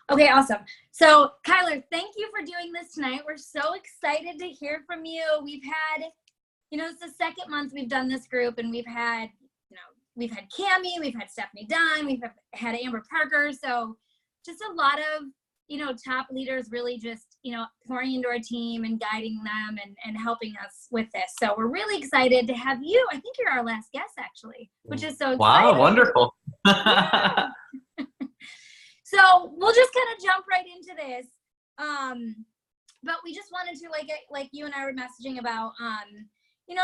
Okay, awesome. So, Kyler, thank you for doing this tonight. We're so excited to hear from you. We've had, it's the second month we've done this group, and we've had Cammie, we've had Stephanie Dunn, we've had Amber Parker. So just a lot of, top leaders really just, pouring into our team and guiding them and helping us with this. So we're really excited to have you. I think you're our last guest, actually, which is so exciting. Wow, wonderful. Yeah. So we'll just kind of jump right into this. But we just wanted to, like you and I were messaging about,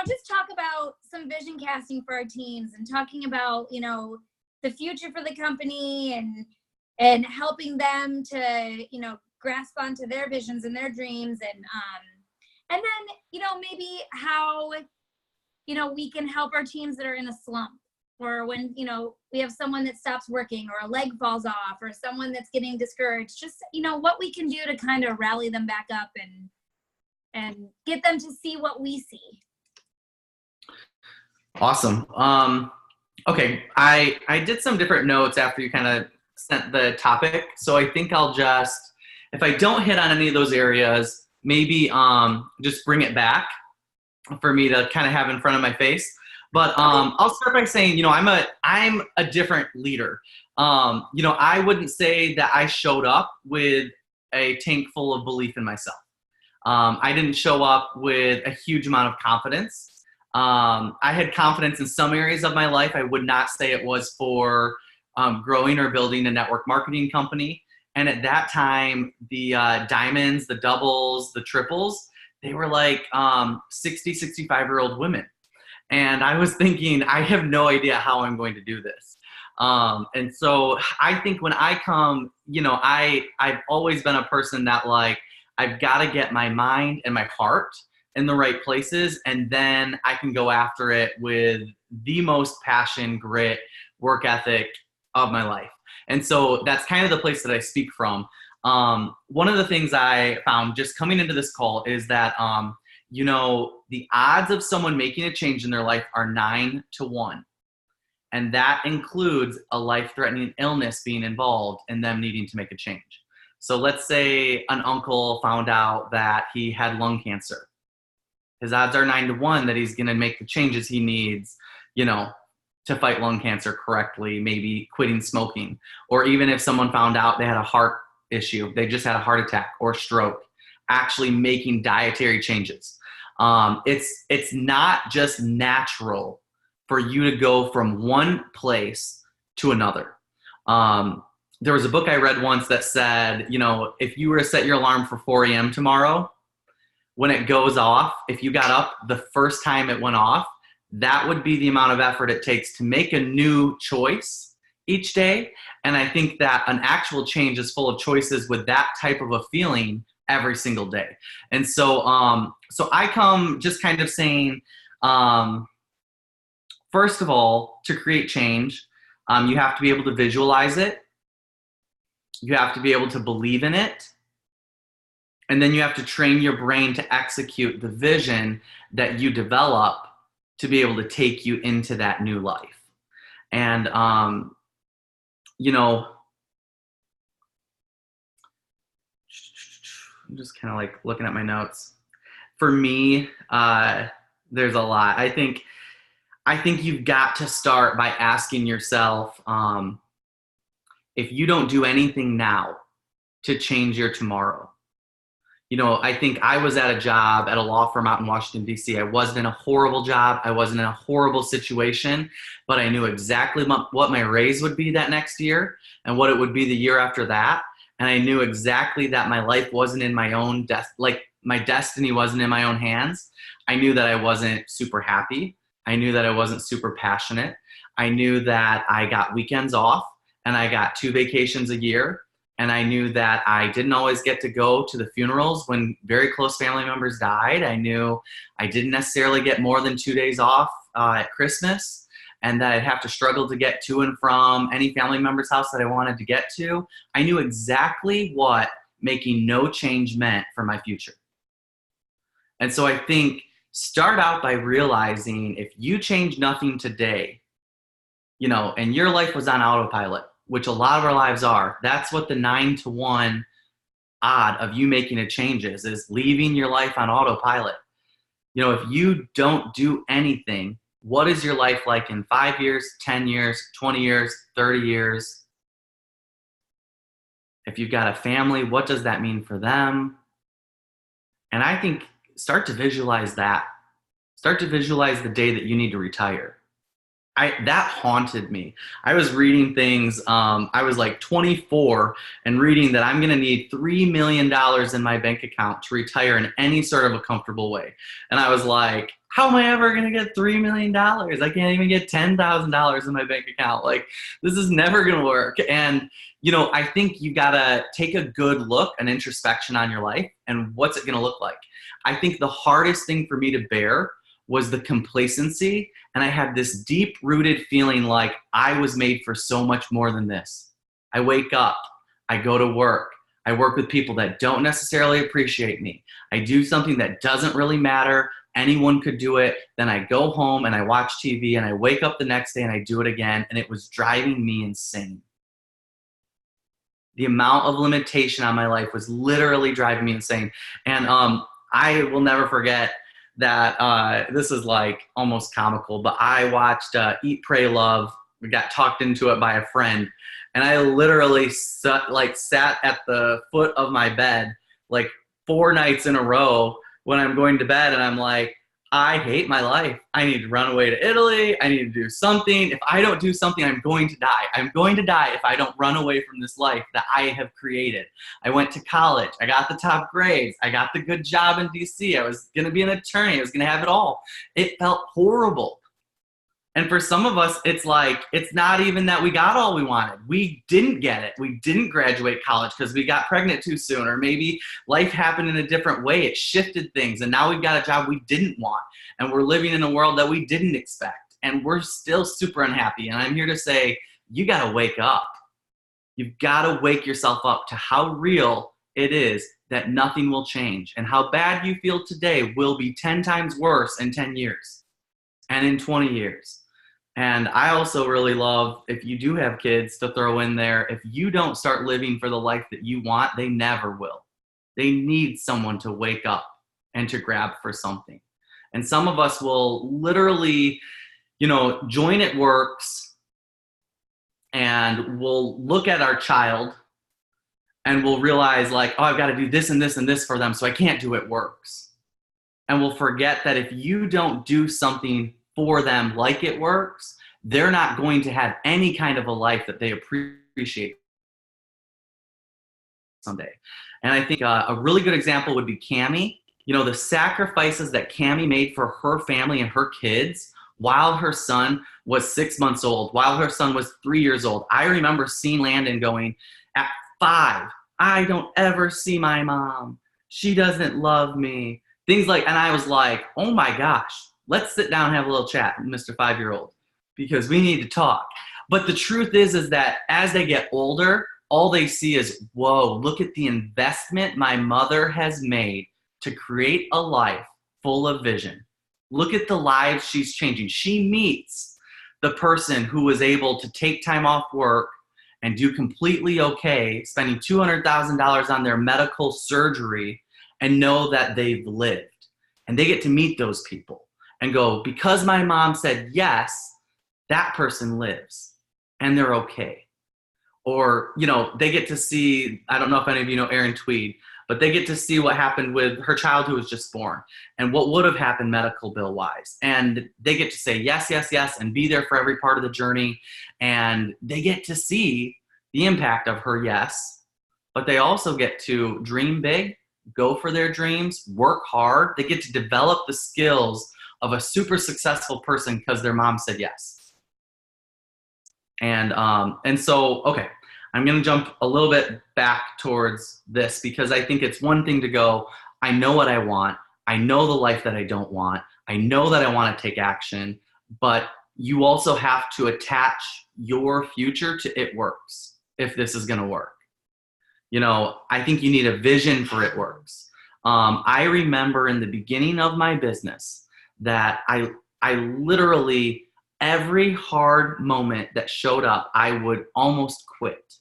just talk about some vision casting for our teams and talking about, the future for the company and helping them to, grasp onto their visions and their dreams. And then, maybe how, we can help our teams that are in a slump, or when, we have someone that stops working, or a leg falls off, or someone that's getting discouraged, just, what we can do to kind of rally them back up and get them to see what we see. Awesome. Okay, I did some different notes after you kind of sent the topic. So I think I'll just, if I don't hit on any of those areas, maybe just bring it back for me to kind of have in front of my face. But I'll start by saying, I'm a different leader. I wouldn't say that I showed up with a tank full of belief in myself. I didn't show up with a huge amount of confidence. I had confidence in some areas of my life. I would not say it was for growing or building a network marketing company. And at that time, the diamonds, the doubles, the triples, they were like 60, 65-year-old women. And I was thinking, I have no idea how I'm going to do this. And so I think when I come, I've always been a person that I've got to get my mind and my heart in the right places, and then I can go after it with the most passion, grit, work ethic of my life. And so that's kind of the place that I speak from. One of the things I found just coming into this call is that, the odds of someone making a change in their life are 9 to 1. And that includes a life-threatening illness being involved and them needing to make a change. So let's say an uncle found out that he had lung cancer. His odds are 9 to 1 that he's going to make the changes he needs, to fight lung cancer correctly, maybe quitting smoking. Or even if someone found out they had a heart issue, they just had a heart attack or stroke, actually making dietary changes. It's not just natural for you to go from one place to another. There was a book I read once that said, if you were to set your alarm for 4 a.m. tomorrow, when it goes off, if you got up the first time it went off, that would be the amount of effort it takes to make a new choice each day. And I think that an actual change is full of choices with that type of a feeling every single day. And so, so I come just kind of saying, first of all, to create change, you have to be able to visualize it. You have to be able to believe in it. And then you have to train your brain to execute the vision that you develop to be able to take you into that new life. And, I'm just kind of looking at my notes. For me, there's a lot. I think you've got to start by asking yourself, if you don't do anything now to change your tomorrow. I think I was at a job at a law firm out in Washington, D.C. I wasn't in a horrible job. I wasn't in a horrible situation, but I knew exactly what my raise would be that next year and what it would be the year after that. And I knew exactly that my life wasn't in my own my destiny wasn't in my own hands. I knew that I wasn't super happy. I knew that I wasn't super passionate. I knew that I got weekends off and I got 2 vacations a year. And I knew that I didn't always get to go to the funerals when very close family members died. I knew I didn't necessarily get more than 2 days off at Christmas, and that I'd have to struggle to get to and from any family member's house that I wanted to get to. I knew exactly what making no change meant for my future. And so I think start out by realizing if you change nothing today, and your life was on autopilot, which a lot of our lives are, that's what the 9 to 1 odd of you making a change is leaving your life on autopilot. If you don't do anything, what is your life like in 5 years, 10 years, 20 years, 30 years? If you've got a family, what does that mean for them? And I think start to visualize that. Start to visualize the day that you need to retire. That haunted me. I was reading things, I was like 24 and reading that I'm going to need $3 million in my bank account to retire in any sort of a comfortable way. And I was like, how am I ever going to get $3 million? I can't even get $10,000 in my bank account. Like, this is never going to work. And, I think you got to take a good look, an introspection on your life and what's it going to look like. I think the hardest thing for me to bear was the complacency. And I had this deep rooted feeling like I was made for so much more than this. I wake up, I go to work, I work with people that don't necessarily appreciate me. I do something that doesn't really matter. Anyone could do it. Then I go home and I watch TV and I wake up the next day and I do it again. And it was driving me insane. The amount of limitation on my life was literally driving me insane. And I will never forget that this is like almost comical, but I watched Eat, Pray, Love. We got talked into it by a friend, and I literally sat at the foot of my bed like 4 nights in a row when I'm going to bed, and I'm like, I hate my life. I need to run away to Italy. I need to do something. If I don't do something, I'm going to die. I'm going to die if I don't run away from this life that I have created. I went to college. I got the top grades. I got the good job in DC. I was going to be an attorney. I was going to have it all. It felt horrible. And for some of us, it's like, it's not even that we got all we wanted. We didn't get it. We didn't graduate college because we got pregnant too soon, or maybe life happened in a different way. It shifted things. And now we've got a job we didn't want. And we're living in a world that we didn't expect. And we're still super unhappy. And I'm here to say, you got to wake up. You've got to wake yourself up to how real it is that nothing will change. And how bad you feel today will be 10 times worse in 10 years and in 20 years. And I also really love, if you do have kids, to throw in there, if you don't start living for the life that you want, they never will. They need someone to wake up and to grab for something. And some of us will literally, join at works, and we'll look at our child and we'll realize like, oh, I've got to do this and this and this for them, so I can't do it works. And we'll forget that if you don't do something for them like it works, they're not going to have any kind of a life that they appreciate someday. And I think a really good example would be Cammie. The sacrifices that Cammie made for her family and her kids while her son was 6 months old, while her son was 3 years old. I remember seeing Landon going, at 5, I don't ever see my mom. She doesn't love me. Things like, and I was like, oh my gosh, let's sit down and have a little chat, Mr. 5-year-old, because we need to talk. But the truth is that as they get older, all they see is, whoa, look at the investment my mother has made to create a life full of vision. Look at the lives she's changing. She meets the person who was able to take time off work and do completely okay, spending $200,000 on their medical surgery, and know that they've lived. And they get to meet those people and go, because my mom said yes, that person lives and they're okay. Or, they get to see, I don't know if any of you know Erin Tweed, but they get to see what happened with her child who was just born and what would have happened medical bill wise. And they get to say yes, yes, yes, and be there for every part of the journey. And they get to see the impact of her yes, but they also get to dream big, go for their dreams, work hard. They get to develop the skills of a super successful person because their mom said yes. And so, okay, I'm going to jump a little bit back towards this because I think it's one thing to go, I know what I want. I know the life that I don't want. I know that I want to take action, but you also have to attach your future to it works if this is going to work. I think you need a vision for it works. I remember in the beginning of my business that I literally, every hard moment that showed up, I would almost quit.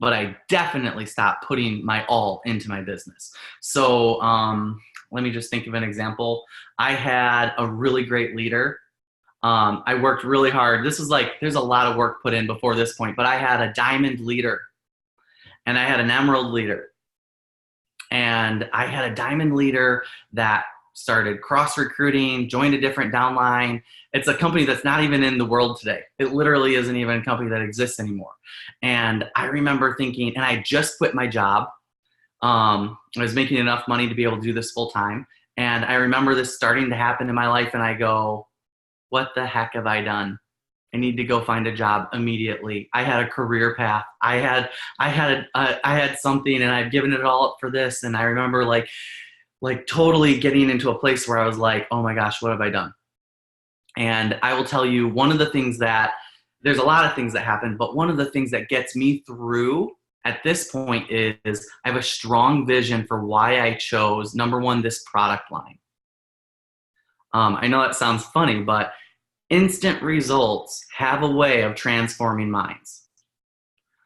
But I definitely stopped putting my all into my business. So let me just think of an example. I had a really great leader. I worked really hard. This was like, there's a lot of work put in before this point, but I had a diamond leader and I had an emerald leader. And I had a diamond leader that started cross recruiting, joined a different downline. It's a company that's not even in the world today. It literally isn't even a company that exists anymore. And I remember thinking, and I just quit my job. I was making enough money to be able to do this full time. And I remember this starting to happen in my life. And I go, what the heck have I done? I need to go find a job immediately. I had a career path. I had something, and I've given it all up for this. And I remember like totally getting into a place where I was like, oh my gosh, what have I done? And I will tell you, one of the things that, there's a lot of things that happen, but one of the things that gets me through at this point is I have a strong vision for why I chose, number one, this product line. I know that sounds funny, but instant results have a way of transforming minds.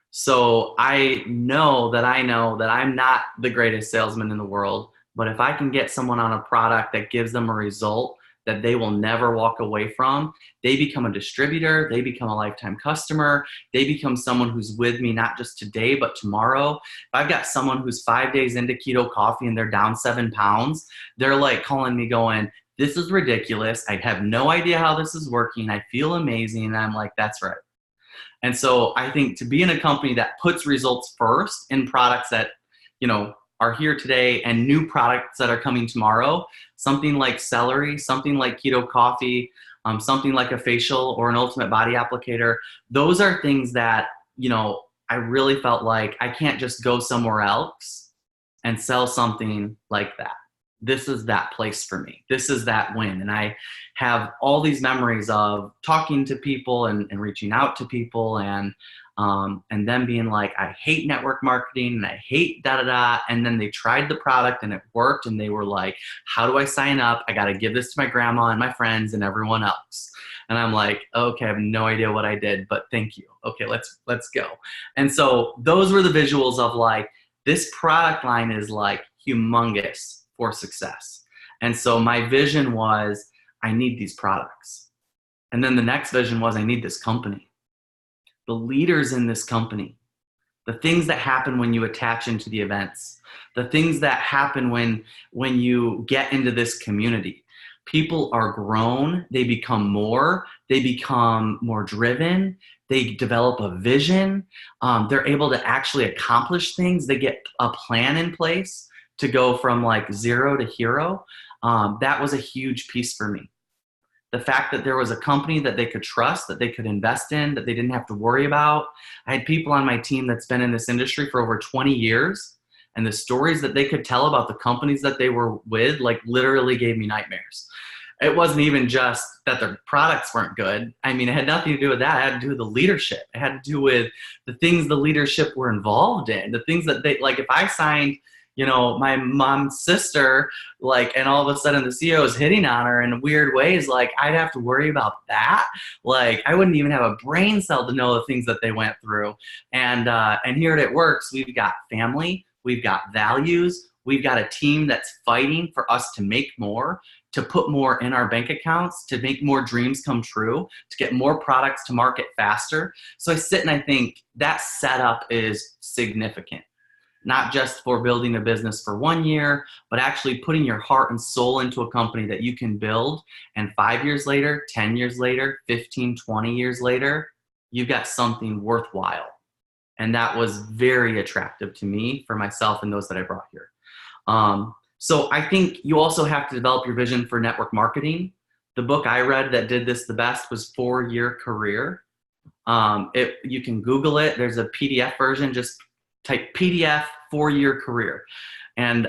So I know that I'm not the greatest salesman in the world, but if I can get someone on a product that gives them a result that they will never walk away from, they become a distributor, they become a lifetime customer, they become someone who's with me not just today, but tomorrow. If I've got someone who's 5 days into keto coffee and they're down 7 pounds, they're like calling me going, this is ridiculous. I have no idea how this is working. I feel amazing. And I'm like, that's right. And so I think to be in a company that puts results first in products that, are here today and new products that are coming tomorrow, something like celery, something like keto coffee, something like a facial or an ultimate body applicator, those are things that, I really felt like I can't just go somewhere else and sell something like that. This is that place for me. This is that win. And I have all these memories of talking to people and reaching out to people and them being like, I hate network marketing and I hate da-da-da. And then they tried the product and it worked. And they were like, how do I sign up? I got to give this to my grandma and my friends and everyone else. And I'm like, okay, I have no idea what I did, but thank you. Okay, let's go. And so those were the visuals of like, this product line is like humongous for success. And so my vision was, I need these products. And then the next vision was, I need this company. The leaders in this company, the things that happen when you attach into the events, the things that happen when you get into this community. People are grown, they become more driven, they develop a vision, they're able to actually accomplish things, they get a plan in place to go from like zero to hero. That was a huge piece for me. The fact that there was a company that they could trust, that they could invest in, that they didn't have to worry about. I had people on my team that's been in this industry for over 20 years, and the stories that they could tell about the companies that they were with, like literally gave me nightmares. It wasn't even just that their products weren't good. I mean, it had nothing to do with that. It had to do with the leadership. It had to do with the things the leadership were involved in, the things that they, like if I signed, my mom's sister, like, and all of a sudden the CEO is hitting on her in weird ways, like I'd have to worry about that. Like I wouldn't even have a brain cell to know the things that they went through. And here at It Works, we've got family, we've got values, we've got a team that's fighting for us to make more, to put more in our bank accounts, to make more dreams come true, to get more products to market faster. So I sit and I think that setup is significant. Not just for building a business for 1 year, but actually putting your heart and soul into a company that you can build. And 5 years later, 10 years later, 15, 20 years later, you've got something worthwhile. And that was very attractive to me, for myself and those that I brought here. So I think you also have to develop your vision for network marketing. The book I read that did this the best was 4-Year Career. You can Google it. There's a PDF version. Just type PDF 4-Year Career. And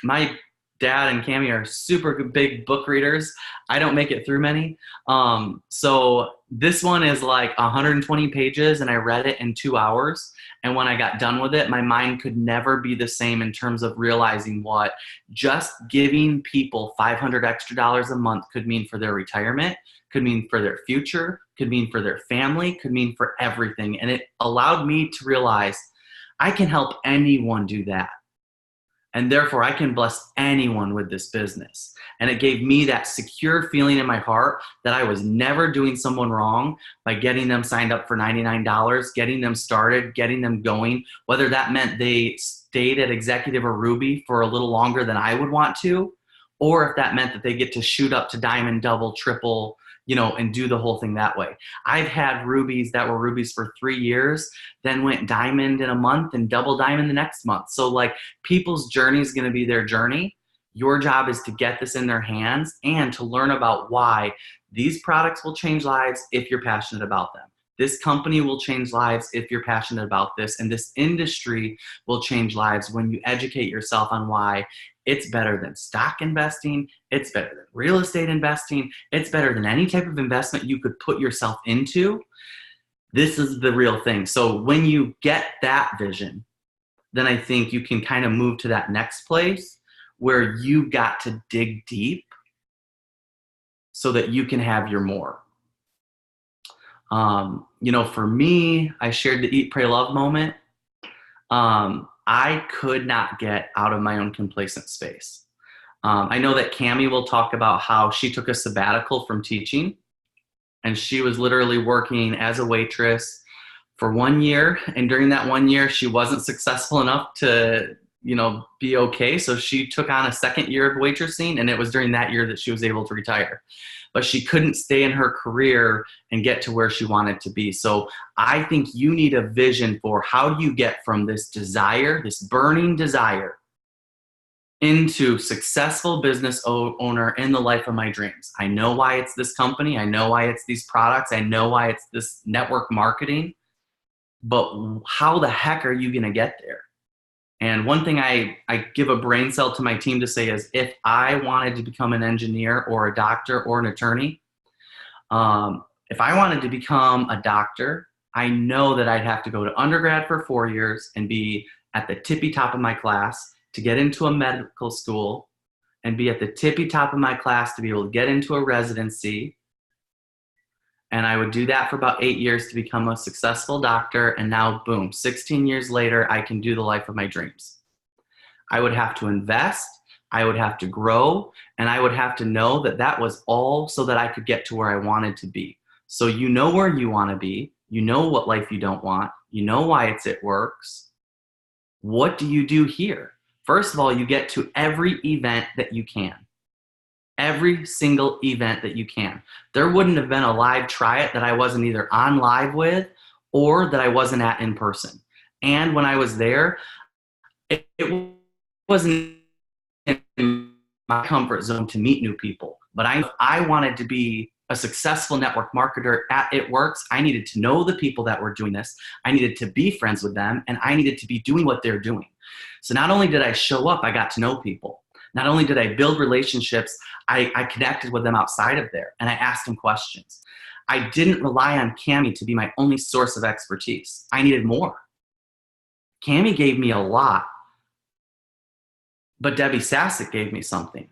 my Dad and Cami are super big book readers. I don't make it through many. So this one is like 120 pages and I read it in 2 hours. And when I got done with it, my mind could never be the same in terms of realizing what just giving people $500 extra a month could mean for their retirement, could mean for their future, could mean for their family, could mean for everything. And it allowed me to realize I can help anyone do that. And therefore, I can bless anyone with this business. And it gave me that secure feeling in my heart that I was never doing someone wrong by getting them signed up for $99, getting them started, getting them going, whether that meant they stayed at Executive or Ruby for a little longer than I would want to, or if that meant that they get to shoot up to diamond, double, triple, and do the whole thing that way. I've had rubies that were rubies for 3 years, then went diamond in a month and double diamond the next month. So like people's journey is going to be their journey. Your job is to get this in their hands and to learn about why these products will change lives if you're passionate about them. This company will change lives if you're passionate about this. And this industry will change lives when you educate yourself on why it's better than stock investing. It's better than real estate investing. It's better than any type of investment you could put yourself into. This is the real thing. So when you get that vision, then I think you can kind of move to that next place where you got to dig deep so that you can have your more. For me, I shared the Eat, Pray, Love moment. I could not get out of my own complacent space. I know that Cami will talk about how she took a sabbatical from teaching, and she was literally working as a waitress for 1 year. And during that 1 year, she wasn't successful enough to, be okay. So she took on a second year of waitressing, and it was during that year that she was able to retire. But she couldn't stay in her career and get to where she wanted to be. So I think you need a vision for how do you get from this desire, this burning desire, into successful business owner in the life of my dreams. I know why it's this company. I know why it's these products. I know why it's this network marketing. But how the heck are you going to get there? And one thing I give a brain cell to my team to say is, if I wanted to become an engineer or a doctor or an attorney, if I wanted to become a doctor, I know that I'd have to go to undergrad for 4 years and be at the tippy top of my class to get into a medical school, and be at the tippy top of my class to be able to get into a residency. And I would do that for about 8 years to become a successful doctor. And now, boom, 16 years later, I can do the life of my dreams. I would have to invest, I would have to grow, and I would have to know that that was all so that I could get to where I wanted to be. So you know where you want to be. You know what life you don't want. You know why it works. What do you do here? First of all, you get to every event that you can. Every single event that you can. There wouldn't have been a live try it that I wasn't either on live with or that I wasn't at in person. And when I was there, it wasn't in my comfort zone to meet new people. But I wanted to be a successful network marketer at It Works. I needed to know the people that were doing this. I needed to be friends with them, and I needed to be doing what they're doing. So not only did I show up, I got to know people. Not only did I build relationships, I connected with them outside of there, and I asked them questions. I didn't rely on Cami to be my only source of expertise. I needed more. Cami gave me a lot, but Debbie Sassick gave me something.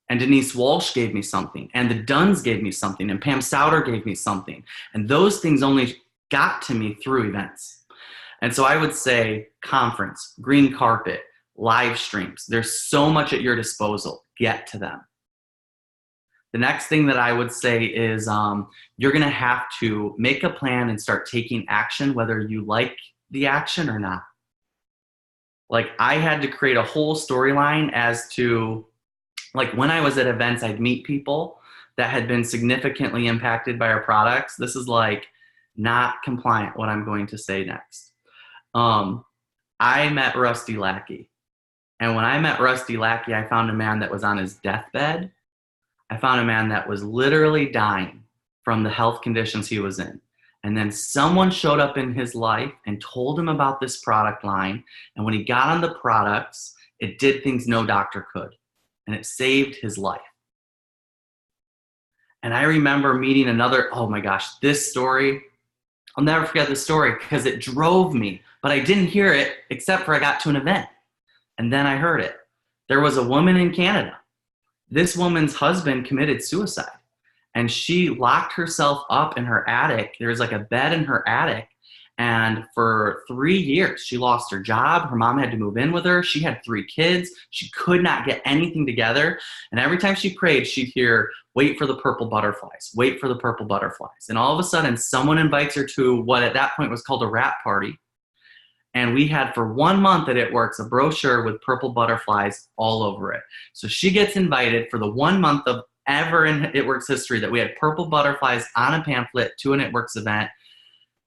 And Denise Walsh gave me something. And the Dunns gave me something. And Pam Souter gave me something. And those things only got to me through events. And so I would say conference, green carpet, live streams. There's so much at your disposal. Get to them. The next thing that I would say is you're going to have to make a plan and start taking action, whether you like the action or not. Like, I had to create a whole storyline as to, like, when I was at events, I'd meet people that had been significantly impacted by our products. This is like not compliant, what I'm going to say next. I met Rusty Lackey. And when I met Rusty Lackey, I found a man that was on his deathbed. I found a man that was literally dying from the health conditions he was in. And then someone showed up in his life and told him about this product line. And when he got on the products, It did things no doctor could, and it saved his life. And I remember meeting another, oh my gosh, this story, I'll never forget this story because it drove me, but I didn't hear it except for I got to an event. And then I heard it. There was a woman in Canada. This woman's husband committed suicide, and she locked herself up in her attic. There's like a bed in her attic. And for 3 years, she lost her job. Her mom had to move in with her. She had 3 kids. She could not get anything together. And every time she prayed, she'd hear, wait for the purple butterflies, wait for the purple butterflies. And all of a sudden, someone invites her to what at that point was called a wrap party. And we had for 1 month at It Works a brochure with purple butterflies all over it. So she gets invited for the 1 month of ever in It Works history that we had purple butterflies on a pamphlet to an It Works event.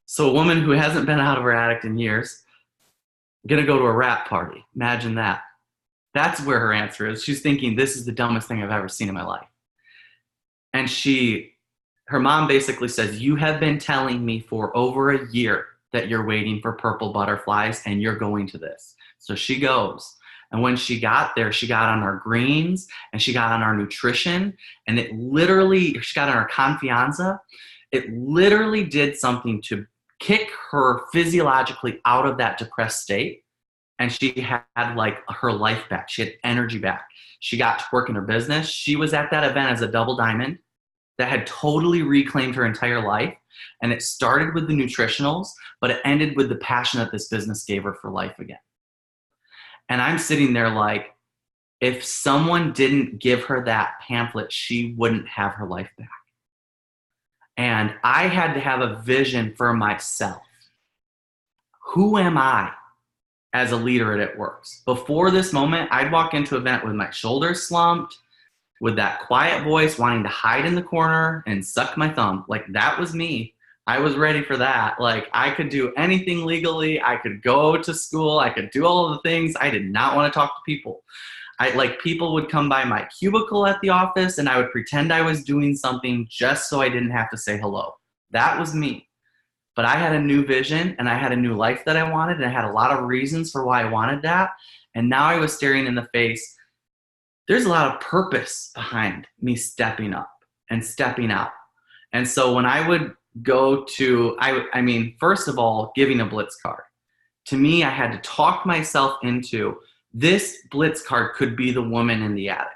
So a woman who hasn't been out of her attic in years, gonna go to a wrap party. Imagine that. That's where her answer is. She's thinking, this is the dumbest thing I've ever seen in my life. And her mom basically says, you have been telling me for over a year that you're waiting for purple butterflies and you're going to this. So she goes. And when she got there, she got on our greens and she got on our nutrition, and she got on our confianza. It literally did something to kick her physiologically out of that depressed state. And she had like her life back. She had energy back. She got to work in her business. She was at that event as a double diamond that had totally reclaimed her entire life. And it started with the nutritionals, but it ended with the passion that this business gave her for life again. And I'm sitting there like, if someone didn't give her that pamphlet, she wouldn't have her life back. And I had to have a vision for myself. Who am I as a leader at It Works? Before this moment, I'd walk into an event with my shoulders slumped, with that quiet voice wanting to hide in the corner and suck my thumb. Like, that was me. I was ready for that. Like, I could do anything legally. I could go to school. I could do all of the things. I did not want to talk to people. People would come by my cubicle at the office and I would pretend I was doing something just so I didn't have to say hello. That was me. But I had a new vision and I had a new life that I wanted, and I had a lot of reasons for why I wanted that. And now I was staring in the face. There's a lot of purpose behind me stepping up and stepping out. And so when I would go to, first of all, giving a Blitz card. To me, I had to talk myself into, this Blitz card could be the woman in the attic,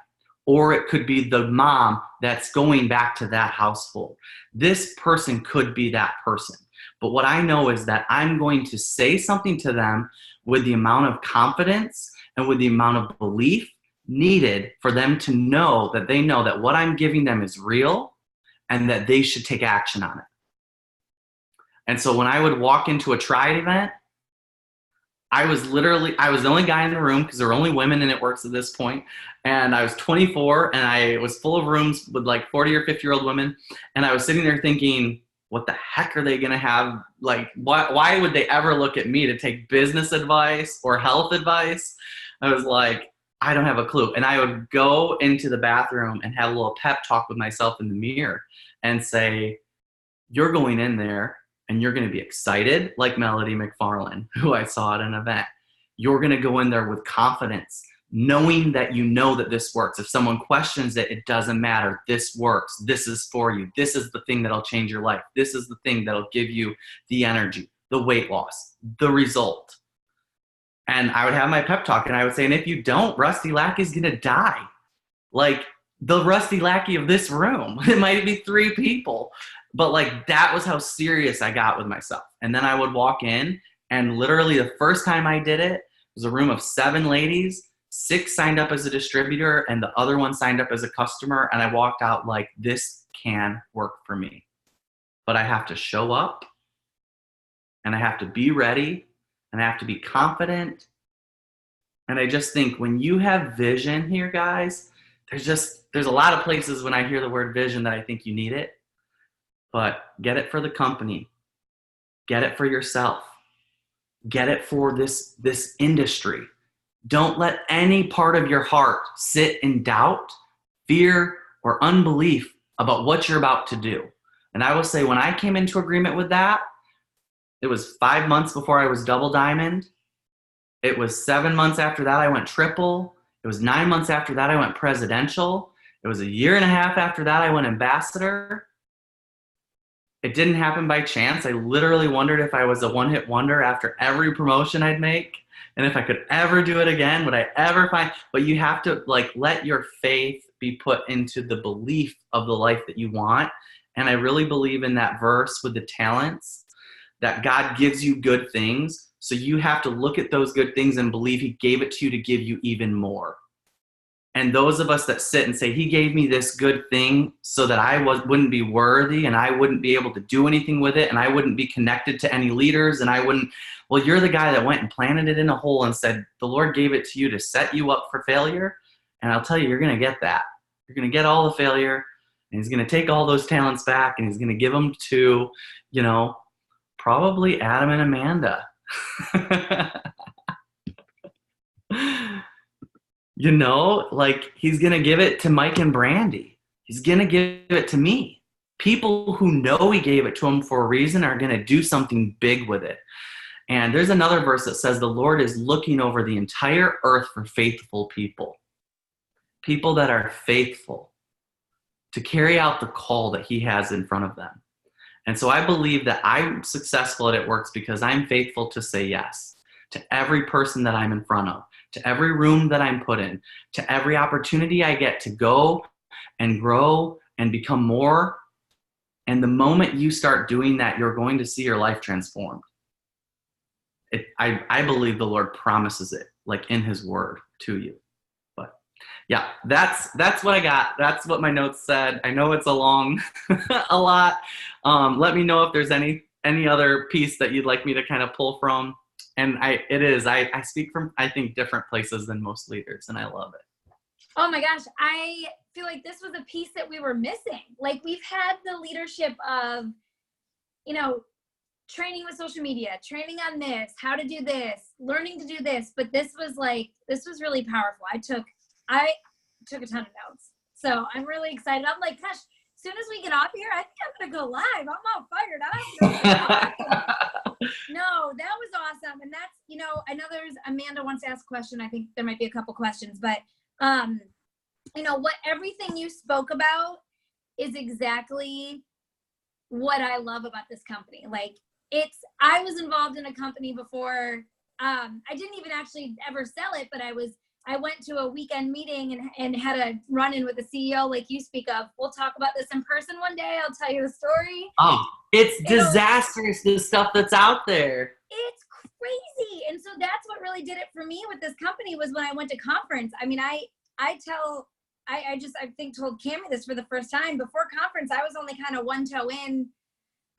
or it could be the mom that's going back to that household. This person could be that person. But what I know is that I'm going to say something to them with the amount of confidence and with the amount of belief needed for them to know that they know that what I'm giving them is real and that they should take action on it. And so when I would walk into a Triad event, I was the only guy in the room because there were only women in It Works at this point. And I was 24 and I was full of rooms with like 40 or 50-year-old women. And I was sitting there thinking, what the heck are they going to have? Like, why would they ever look at me to take business advice or health advice? I was like, I don't have a clue. And I would go into the bathroom and have a little pep talk with myself in the mirror and say, you're going in there and you're going to be excited like Melody McFarlane, who I saw at an event. You're going to go in there with confidence, knowing that you know that this works. If someone questions it, it doesn't matter. This works. This is for you. This is the thing that'll change your life. This is the thing that'll give you the energy, the weight loss, the result. And I would have my pep talk and I would say, and if you don't, Rusty Lackey's going to die. Like the Rusty Lackey of this room. It might be 3 people. But like, that was how serious I got with myself. And then I would walk in, and literally the first time I did it, it was a room of 7 ladies. 6 signed up as a distributor and the other 1 signed up as a customer. And I walked out like, this can work for me. But I have to show up and I have to be ready and I have to be confident. And I just think when you have vision here, guys, there's a lot of places when I hear the word vision that I think you need it. But get it for the company. Get it for yourself. Get it for this industry. Don't let any part of your heart sit in doubt, fear, or unbelief about what you're about to do. And I will say, when I came into agreement with that, it was 5 months before I was double diamond. It was 7 months after that I went triple. It was 9 months after that I went presidential. It was a year and a half after that I went ambassador. It didn't happen by chance. I literally wondered if I was a one-hit wonder after every promotion I'd make, and if I could ever do it again, would I ever find, but you have to like let your faith be put into the belief of the life that you want. And I really believe in that verse with the talents, that God gives you good things. So you have to look at those good things and believe he gave it to you to give you even more. And those of us that sit and say, he gave me this good thing so that I wouldn't be worthy and I wouldn't be able to do anything with it and I wouldn't be connected to any leaders and I wouldn't, well, you're the guy that went and planted it in a hole and said, the Lord gave it to you to set you up for failure. And I'll tell you, you're going to get that. You're going to get all the failure, and he's going to take all those talents back and he's going to give them to, you know, probably Adam and Amanda. You know, like he's going to give it to Mike and Brandy. He's going to give it to me. People who know he gave it to them for a reason are going to do something big with it. And there's another verse that says the Lord is looking over the entire earth for faithful people. People that are faithful to carry out the call that he has in front of them. And so I believe that I'm successful at It Works because I'm faithful to say yes to every person that I'm in front of, to every room that I'm put in, to every opportunity I get to go and grow and become more. And the moment you start doing that, you're going to see your life transformed. I believe the Lord promises it, like in his word to you. But yeah, that's what I got. That's what my notes said. I know it's a long, a lot. Let me know if there's any other piece that you'd like me to kind of pull from. And I speak from, I think, different places than most leaders, and I love it. Oh my gosh, I feel like this was a piece that we were missing. Like we've had the leadership of, you know, training with social media, training on this, how to do this, learning to do this. But this was really powerful. I took a ton of notes. So I'm really excited. I'm like, gosh, as soon as we get off here, I think I'm going to go live. I'm all fired up. No, that was awesome. And that's, you know, I know Amanda wants to ask a question. I think there might be a couple questions, but, you know, what everything you spoke about is exactly what I love about this company. Like I was involved in a company before. I didn't even actually ever sell it, but I went to a weekend meeting and had a run-in with the CEO like you speak of. We'll talk about this in person one day. I'll tell you the story. Oh, it's disastrous, the stuff that's out there. It's crazy. And so that's what really did it for me with this company was when I went to conference. I mean, I think told Cammie this for the first time. Before conference, I was only kind of one toe in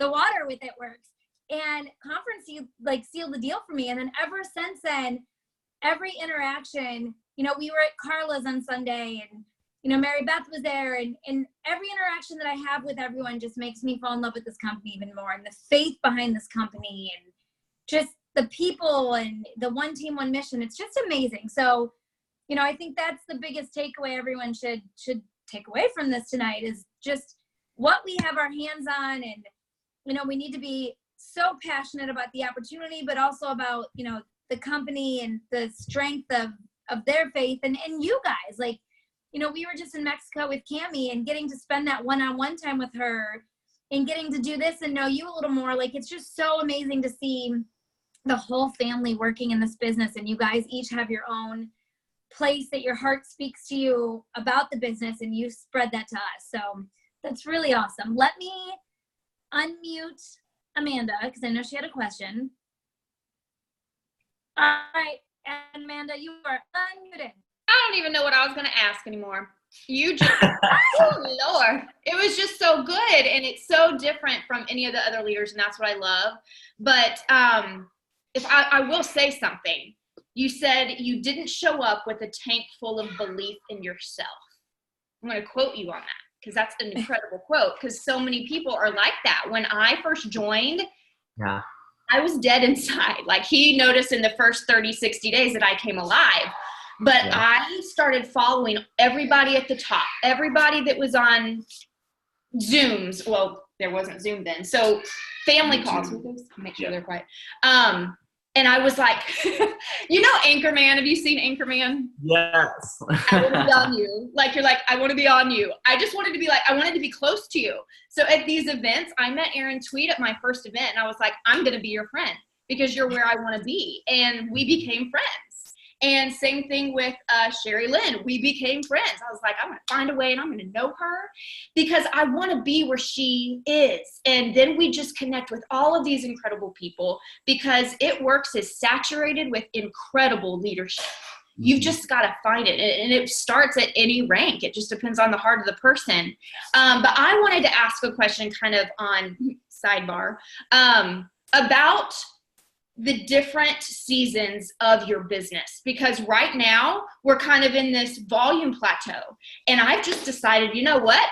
the water with It Works. And conference sealed the deal for me. And then ever since then, every interaction, you know, we were at Carla's on Sunday and, you know, Mary Beth was there and every interaction that I have with everyone just makes me fall in love with this company even more and the faith behind this company and just the people and the one team, one mission. It's just amazing. So, you know, I think that's the biggest takeaway everyone should take away from this tonight is just what we have our hands on. And, you know, we need to be so passionate about the opportunity, but also about, you know, the company and the strength of their faith and you guys. Like, you know, we were just in Mexico with Cammie and getting to spend that one-on-one time with her and getting to do this and know you a little more. Like, it's just so amazing to see the whole family working in this business and you guys each have your own place that your heart speaks to you about the business and you spread that to us. So that's really awesome. Let me unmute Amanda because I know she had a question. All right, Amanda, you are unmuted. I don't even know what I was going to ask anymore. You just, oh Lord, it was just so good. And it's so different from any of the other leaders. And that's what I love. But if I will say something, you said you didn't show up with a tank full of belief in yourself. I'm going to quote you on that because that's an incredible quote because so many people are like that. When I first joined, yeah, I was dead inside. Like he noticed in the first 30, 60 days that I came alive. But yeah. I started following everybody at the top, everybody that was on Zooms. Well, there wasn't Zoom then. So family calls, make sure they're quiet. And I was like, you know, Anchorman. Have you seen Anchorman? Yes. I want to be on you. Like, you're like, I want to be on you. I just wanted to be like, I wanted to be close to you. So at these events, I met Aaron Tweed at my first event, and I was like, I'm going to be your friend because you're where I want to be. And we became friends. And same thing with Sherry Lynn. We became friends. I was like, I'm going to find a way and I'm going to know her because I want to be where she is. And then we just connect with all of these incredible people because It Works is saturated with incredible leadership. You've just got to find it. And it starts at any rank. It just depends on the heart of the person. But I wanted to ask a question kind of on sidebar about the different seasons of your business, because right now we're kind of in this volume plateau, and I've just decided, you know what,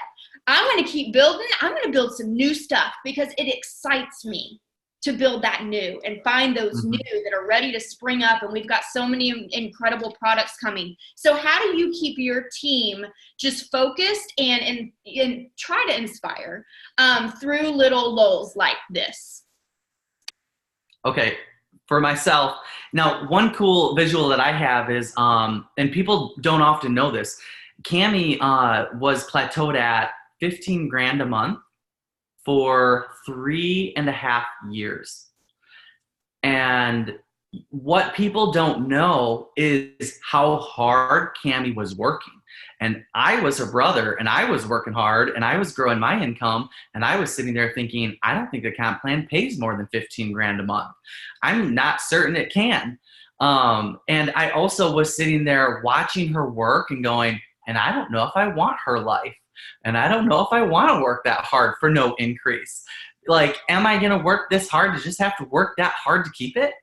I'm going to keep building. I'm going to build some new stuff because it excites me to build that new and find those new that are ready to spring up. And we've got so many incredible products coming. So how do you keep your team just focused and try to inspire through little lulls like this? Okay. For myself, now one cool visual that I have is, and people don't often know this, Cami was plateaued at 15 grand a month for 3.5 years. And what people don't know is how hard Cami was working. And I was her brother, and I was working hard, and I was growing my income, and I was sitting there thinking, I don't think the comp plan pays more than 15 grand a month. I'm not certain it can. And I also was sitting there watching her work and going, and I don't know if I want her life. And I don't know if I want to work that hard for no increase. Like, am I going to work this hard to just have to work that hard to keep it?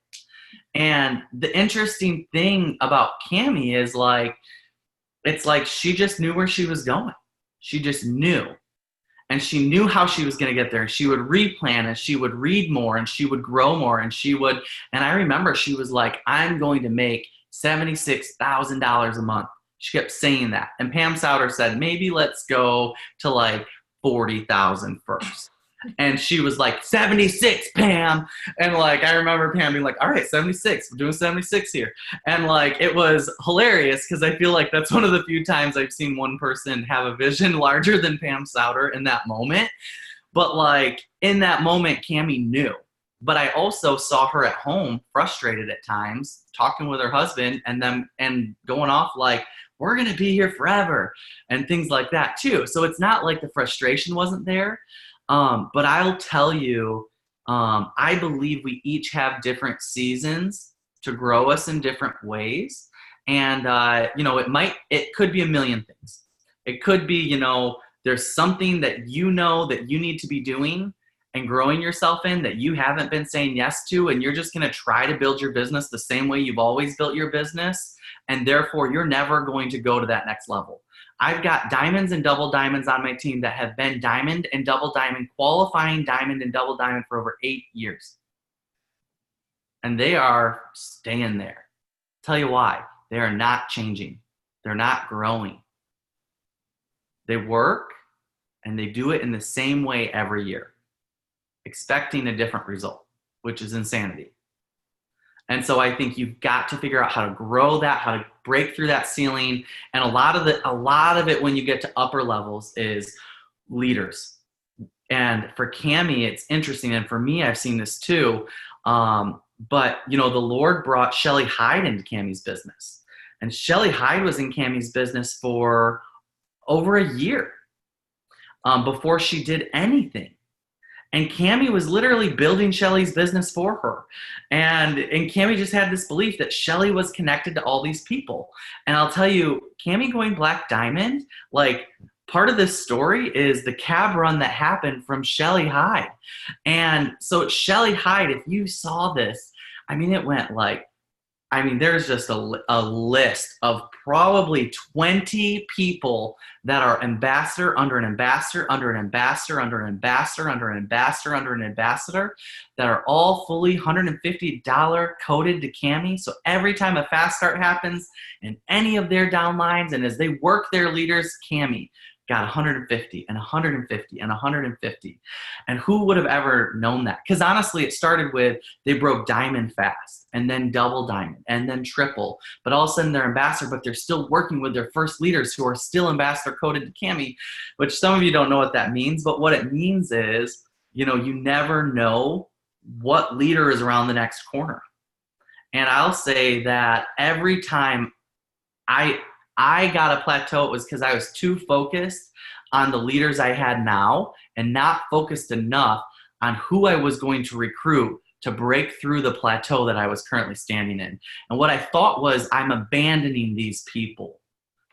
And the interesting thing about Cami is like, it's like she just knew where she was going. She just knew. And she knew how she was going to get there. And she would replan, and she would read more, and she would grow more, and and I remember she was like, I'm going to make $76,000 a month. She kept saying that. And Pam Souter said, maybe let's go to like 40,000 first. And she was like, 76, Pam. And like, I remember Pam being like, all right, 76, we're doing 76 here. And like, it was hilarious because I feel like that's one of the few times I've seen one person have a vision larger than Pam Souter in that moment. But like, in that moment, Cami knew. But I also saw her at home frustrated at times, talking with her husband and going off like, we're going to be here forever and things like that too. So it's not like the frustration wasn't there. But I'll tell you, I believe we each have different seasons to grow us in different ways. And, it could be a million things. It could be, there's something that you need to be doing and growing yourself in that you haven't been saying yes to. And you're just going to try to build your business the same way you've always built your business. And therefore you're never going to go to that next level. I've got diamonds and double diamonds on my team that have been diamond and double diamond, qualifying diamond and double diamond for over 8 years. And they are staying there. Tell you why. They are not changing. They're not growing. They work and they do it in the same way every year, expecting a different result, which is insanity. And so I think you've got to figure out how to grow that, how to break through that ceiling. And a lot of it when you get to upper levels is leaders. And for Cami, it's interesting. And for me, I've seen this too. But the Lord brought Shelly Hyde into Cami's business. And Shelly Hyde was in Cami's business for over a year before she did anything. And Cami was literally building Shelly's business for her. And Cami just had this belief that Shelly was connected to all these people. And I'll tell you, Cami going Black Diamond, like part of this story is the cab run that happened from Shelly Hyde. And so Shelly Hyde, if you saw this, it went like, there's just a list of probably 20 people that are ambassador under an ambassador under an ambassador under an ambassador under an ambassador under an ambassador that are all fully $150 coded to Cami. So every time a fast start happens in any of their downlines and as they work their leaders, Cami, got 150 and 150 and 150. And who would have ever known that? Because honestly, it started with they broke diamond fast and then double diamond and then triple. But all of a sudden they're ambassador, but they're still working with their first leaders who are still ambassador coded to Cami, which some of you don't know what that means. But what it means is, you never know what leader is around the next corner. And I'll say that every time I got a plateau, it was because I was too focused on the leaders I had now and not focused enough on who I was going to recruit to break through the plateau that I was currently standing in. And what I thought was, I'm abandoning these people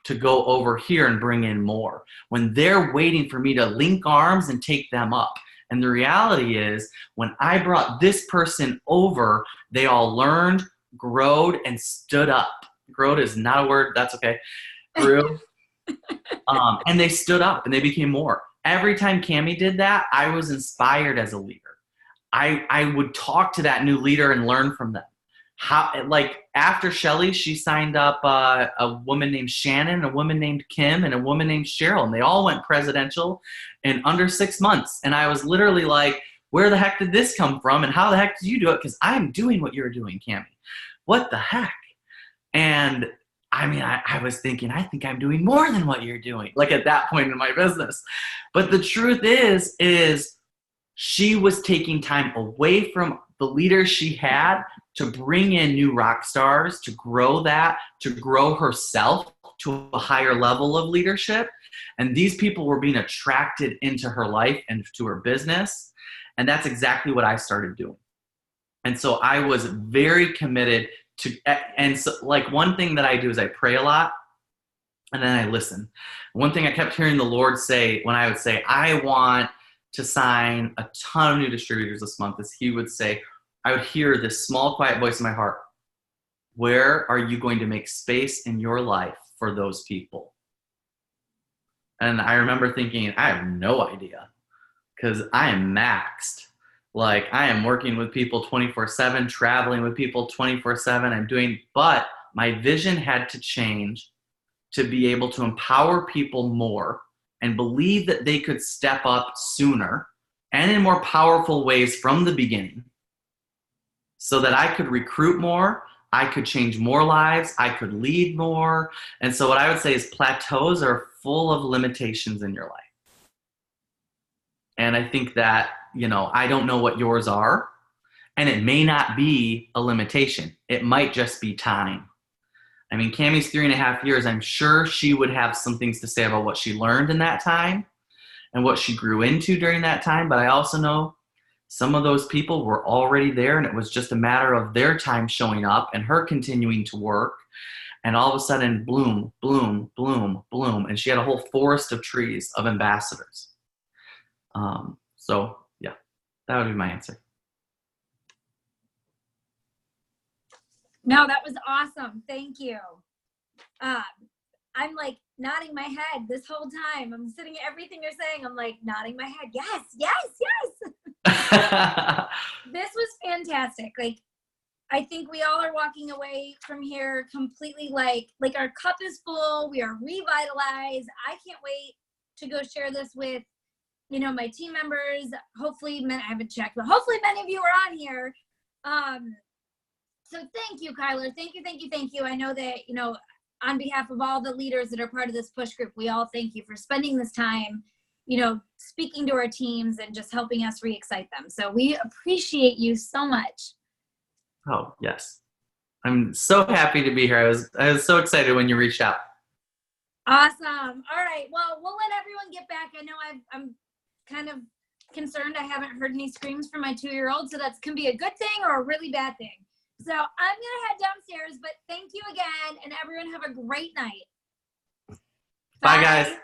to go over here and bring in more when they're waiting for me to link arms and take them up. And the reality is, when I brought this person over, they all learned, growed, and stood up. Growed is not a word, that's okay. Grew. And they stood up and they became more. Every time Cami did that, I was inspired as a leader. I would talk to that new leader and learn from them. Like after Shelly, she signed up a woman named Shannon, a woman named Kim, and a woman named Cheryl, and they all went presidential in under 6 months. And I was literally like, where the heck did this come from? And how the heck did you do it? Because I'm doing what you're doing, Cami. What the heck? And I mean, I was thinking, I think I'm doing more than what you're doing, like at that point in my business. But the truth is she was taking time away from the leaders she had to bring in new rock stars, to grow that, to grow herself to a higher level of leadership. And these people were being attracted into her life and to her business. And that's exactly what I started doing. And so I was very committed to, and so like one thing that I do is I pray a lot and then I listen. One thing I kept hearing the Lord say when I would say, I want to sign a ton of new distributors this month, is he would say, I would hear this small, quiet voice in my heart. Where are you going to make space in your life for those people? And I remember thinking, I have no idea, because I am maxed. Like, I am working with people 24/7, traveling with people 24/7. But my vision had to change to be able to empower people more and believe that they could step up sooner and in more powerful ways from the beginning, so that I could recruit more, I could change more lives, I could lead more. And so what I would say is plateaus are full of limitations in your life. And I think that, I don't know what yours are, and it may not be a limitation. It might just be time. I mean, Cami's 3.5 years, I'm sure she would have some things to say about what she learned in that time and what she grew into during that time. But I also know some of those people were already there, and it was just a matter of their time showing up and her continuing to work. And all of a sudden, bloom, bloom, bloom, bloom. And she had a whole forest of trees of ambassadors. So yeah, that would be my answer. No, that was awesome. Thank you. I'm like nodding my head this whole time. I'm sitting at everything you're saying. I'm like nodding my head. Yes, yes, yes. This was fantastic. Like, I think we all are walking away from here completely like our cup is full. We are revitalized. I can't wait to go share this with, my team members. Hopefully, I haven't checked, but hopefully many of you are on here. So thank you, Kyler. Thank you. I know that, on behalf of all the leaders that are part of this push group, we all thank you for spending this time, speaking to our teams and just helping us re-excite them. So we appreciate you so much. Oh, yes. I'm so happy to be here. I was so excited when you reached out. Awesome. All right. Well, we'll let everyone get back. I know I'm kind of concerned. I haven't heard any screams from my 2-year-old, so that can be a good thing or a really bad thing. So I'm going to head downstairs, but thank you again, and everyone have a great night. Bye guys.